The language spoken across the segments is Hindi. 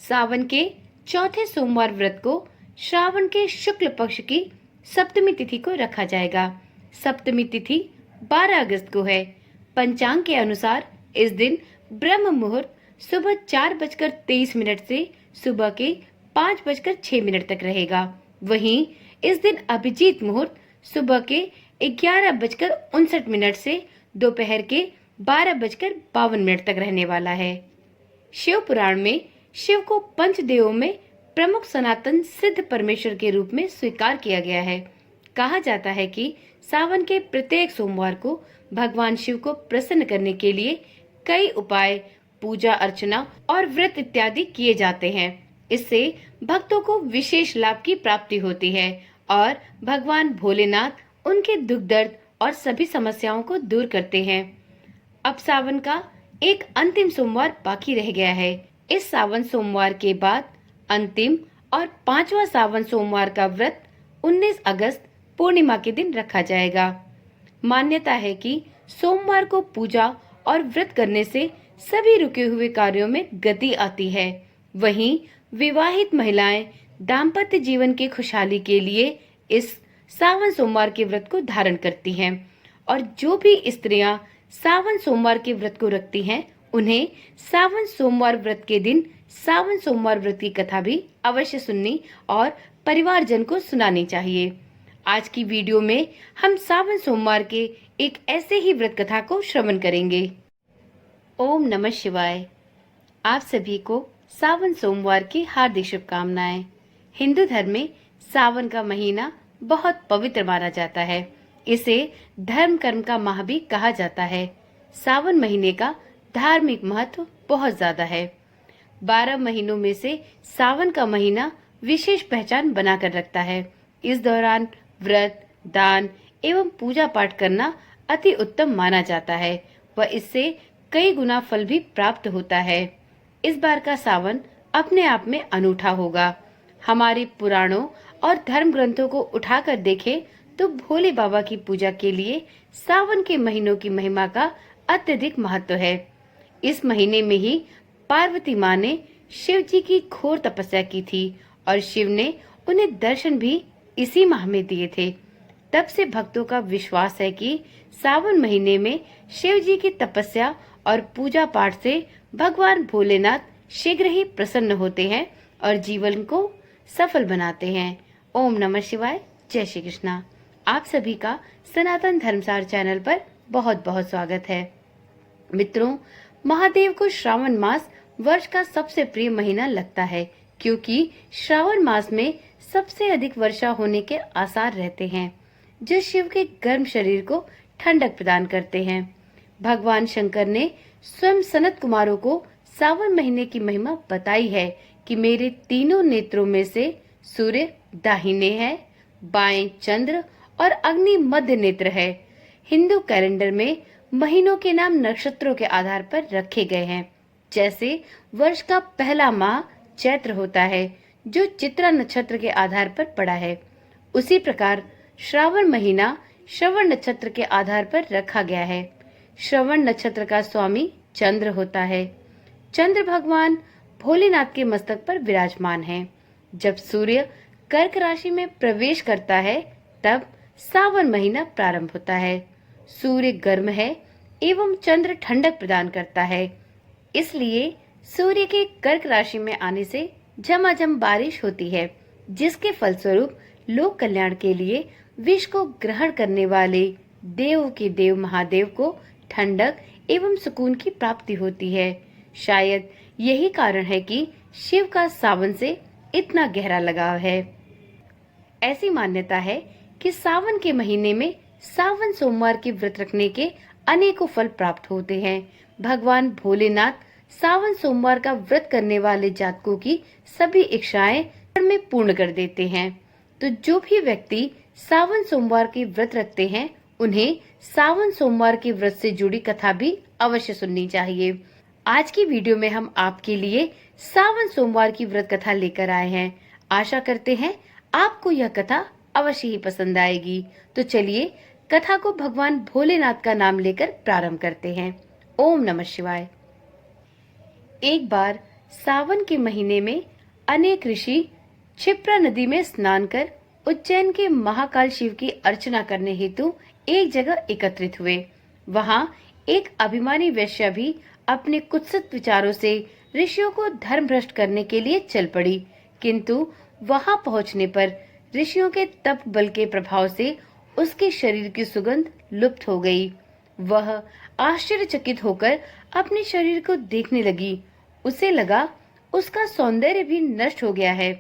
सावन के चौथे सोमवार व्रत को श्रावण के शुक्ल पक्ष की सप्तमी तिथि को रखा जाएगा। सप्तमी तिथि 12 अगस्त को है। पंचांग के अनुसार इस दिन ब्रह्म मुहूर्त सुबह 4:23 से सुबह के 5:06 तक रहेगा। वहीं इस दिन अभिजीत मुहूर्त सुबह के 11:59 से दोपहर के 12:52 तक रहने वाला है। शिव पुराण में शिव को पंचदेवों में प्रमुख सनातन सिद्ध परमेश्वर के रूप में स्वीकार किया गया है। कहा जाता है कि सावन के प्रत्येक सोमवार को भगवान शिव को प्रसन्न करने के लिए कई उपाय, पूजा अर्चना और व्रत इत्यादि किए जाते हैं। इससे भक्तों को विशेष लाभ की प्राप्ति होती है और भगवान भोलेनाथ उनके दुख दर्द और सभी समस्याओं को दूर करते हैं। अब सावन का एक अंतिम सोमवार बाकी रह गया है। इस सावन सोमवार के बाद अंतिम और 5वां सावन सोमवार का व्रत 19 अगस्त पूर्णिमा के दिन रखा जाएगा। मान्यता है कि सोमवार को पूजा और व्रत करने से सभी रुके हुए कार्यों में गति आती है। वहीं विवाहित महिलाएं दाम्पत्य जीवन की खुशहाली के लिए इस सावन सोमवार के व्रत को धारण करती हैं और जो भी स्त्रियां सावन सोमवार के व्रत को रखती हैं उन्हें सावन सोमवार व्रत के दिन सावन सोमवार व्रत की कथा भी अवश्य सुननी और परिवारजन को सुनानी चाहिए। आज की वीडियो में हम सावन सोमवार के एक ऐसे ही व्रत कथा को श्रवण करेंगे। ओम नमः शिवाय। आप सभी को सावन सोमवार की हार्दिक शुभकामनाएं। हिंदू धर्म में सावन का महीना बहुत पवित्र माना जाता है। इसे धर्म कर्म का माह भी कहा जाता है। सावन महीने का धार्मिक महत्व बहुत ज्यादा है। 12 महीनों में से सावन का महीना विशेष पहचान बनाकर रखता है। इस दौरान व्रत, दान एवं पूजा पाठ करना अति उत्तम माना जाता है व इससे कई गुना फल भी प्राप्त होता है। इस बार का सावन अपने आप में अनूठा होगा। हमारे पुराणों और धर्म ग्रंथों को उठाकर देखें तो भोले बाबा की पूजा के लिए सावन के महीनों की महिमा का अत्यधिक महत्व है। इस महीने में ही पार्वती माँ ने शिव जी की घोर तपस्या की थी और शिव ने उन्हें दर्शन भी इसी माह में दिए थे। तब से भक्तों का विश्वास है कि सावन महीने में शिव जी की तपस्या और पूजा पाठ से भगवान भोलेनाथ शीघ्र ही प्रसन्न होते हैं और जीवन को सफल बनाते हैं। ओम नमः शिवाय। जय श्री कृष्णा। आप सभी का सनातन धर्मसार चैनल पर बहुत बहुत स्वागत है। मित्रों, महादेव को श्रावण मास वर्ष का सबसे प्रिय महीना लगता है क्योंकि श्रावण मास में सबसे अधिक वर्षा होने के आसार रहते हैं जो शिव के गर्म शरीर को ठंडक प्रदान करते हैं। भगवान शंकर ने स्वयं सनत कुमारों को सावन महीने की महिमा बताई है कि मेरे तीनों नेत्रों में से सूर्य दाहिने है, बाएं चंद्र और अग्नि मध्य नेत्र है। हिंदू कैलेंडर में महीनों के नाम नक्षत्रों के आधार पर रखे गए हैं। जैसे वर्ष का पहला माह चैत्र होता है जो चित्रा नक्षत्र के आधार पर पड़ा है, उसी प्रकार श्रावण महीना श्रवण नक्षत्र के आधार पर रखा गया है। श्रवण नक्षत्र का स्वामी चंद्र होता है। चंद्र भगवान भोलेनाथ के मस्तक पर विराजमान है। जब सूर्य कर्क राशि में प्रवेश करता है तब सावन महीना प्रारंभ होता है। सूर्य गर्म है एवं चंद्र ठंडक प्रदान करता है, इसलिए सूर्य के कर्क राशि में आने से झमाझम बारिश होती है, जिसके फलस्वरूप लोक कल्याण के लिए विष को ग्रहण करने वाले देव के देव महादेव को ठंडक एवं सुकून की प्राप्ति होती है। शायद यही कारण है कि शिव का सावन से इतना गहरा लगाव है। ऐसी मान्यता है कि सावन के महीने में सावन सोमवार के व्रत रखने के अनेकों फल प्राप्त होते हैं। भगवान भोलेनाथ सावन सोमवार का व्रत करने वाले जातकों की सभी इच्छाएं में पूर्ण कर देते हैं। तो जो भी व्यक्ति सावन सोमवार के व्रत रखते हैं उन्हें सावन सोमवार के व्रत से जुड़ी कथा भी अवश्य सुननी चाहिए। आज की वीडियो में हम आपके लिए सावन सोमवार की व्रत कथा लेकर आए हैं। आशा करते हैं आपको यह कथा अवश्य ही पसंद आएगी। तो चलिए कथा को भगवान भोलेनाथ का नाम लेकर प्रारंभ करते हैं। ओम नमः शिवाय। एक बार सावन के महीने में अनेक ऋषि क्षिप्रा नदी में स्नान कर उज्जैन के महाकाल शिव की अर्चना करने हेतु एक जगह एकत्रित हुए। वहां एक अभिमानी वैश्या भी अपने कुत्सित विचारों से ऋषियों को धर्म भ्रष्ट करने के लिए चल पड़ी, किंतु वहां पहुंचने पर ऋषियों के तप बल के प्रभाव से उसके शरीर की सुगंध लुप्त हो गई। वह आश्चर्यचकित होकर अपने शरीर को देखने लगी। उसे लगा उसका सौंदर्य भी नष्ट हो गया है।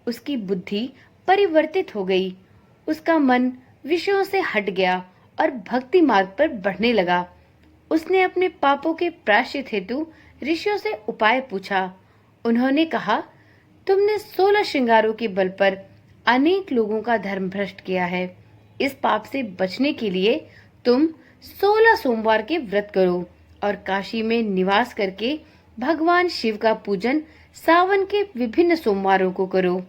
उसकी बुद्धि परिवर्तित हो गई। उसका मन विषयों से हट गया और भक्ति मार्ग पर बढ़ने लगा। उसने अपने पापों के प्रायश्चित हेतु ऋषियों से उपाय पूछा। उन्होंने कहा, तुमने 16 श्रृंगारों के बल पर अनेक लोगों का धर्म भ्रष्ट किया है। इस पाप से बचने के लिए तुम 16 सोमवार के व्रत करो और काशी में निवास करके भगवान शिव का पूजन सावन के विभिन्न सोमवारों को करो।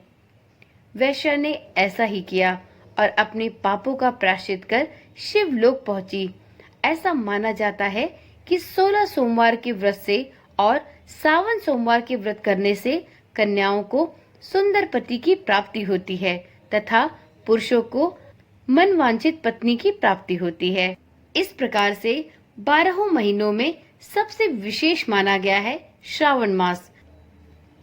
वैश्या ने ऐसा ही किया और अपने पापों का प्रायश्चित कर शिवलोक पहुंची। ऐसा माना जाता है कि 16 सोमवार के व्रत से और सावन सोमवार के व्रत करने से कन्याओं को सुंदर पति की प्राप्ति होती है तथा पुरुषों को मनवांछित पत्नी की प्राप्ति होती है। इस प्रकार से 12 महीनों में सबसे विशेष माना गया है श्रावण मास।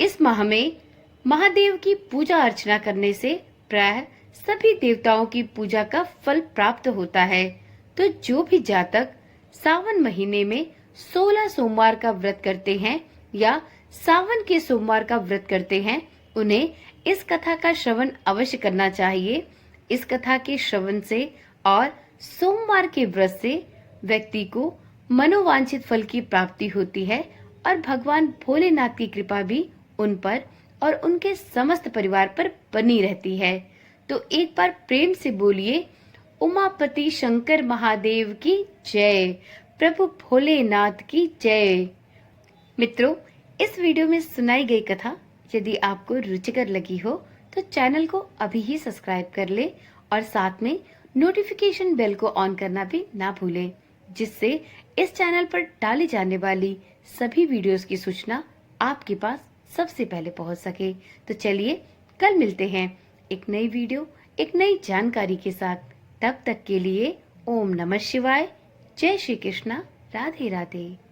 इस माह में महादेव की पूजा अर्चना करने से प्रायः सभी देवताओं की पूजा का फल प्राप्त होता है। तो जो भी जातक सावन महीने में 16 सोमवार का व्रत करते हैं या सावन के सोमवार का व्रत करते हैं, उन्हें इस कथा का श्रवण अवश्य करना चाहिए। इस कथा के श्रवण से और सोमवार के व्रत से व्यक्ति को मनोवांछित फल की प्राप्ति होती है और भगवान भोलेनाथ की कृपा भी उन पर और उनके समस्त परिवार पर बनी रहती है। तो एक बार प्रेम से बोलिए, उमापति शंकर महादेव की जय, प्रभु भोलेनाथ की जय। मित्रों, इस वीडियो में सुनाई गई कथा यदि आपको रुचिकर लगी हो तो चैनल को अभी ही सब्सक्राइब कर ले और साथ में नोटिफिकेशन बेल को ऑन करना भी ना भूलें, जिससे इस चैनल पर डाली जाने वाली सभी वीडियोस की सूचना आपके पास सबसे पहले पहुंच सके। तो चलिए कल मिलते हैं एक नई वीडियो, एक नई जानकारी के साथ। तब तक के लिए ओम नमः शिवाय, जय श्री कृष्णा, राधे राधे।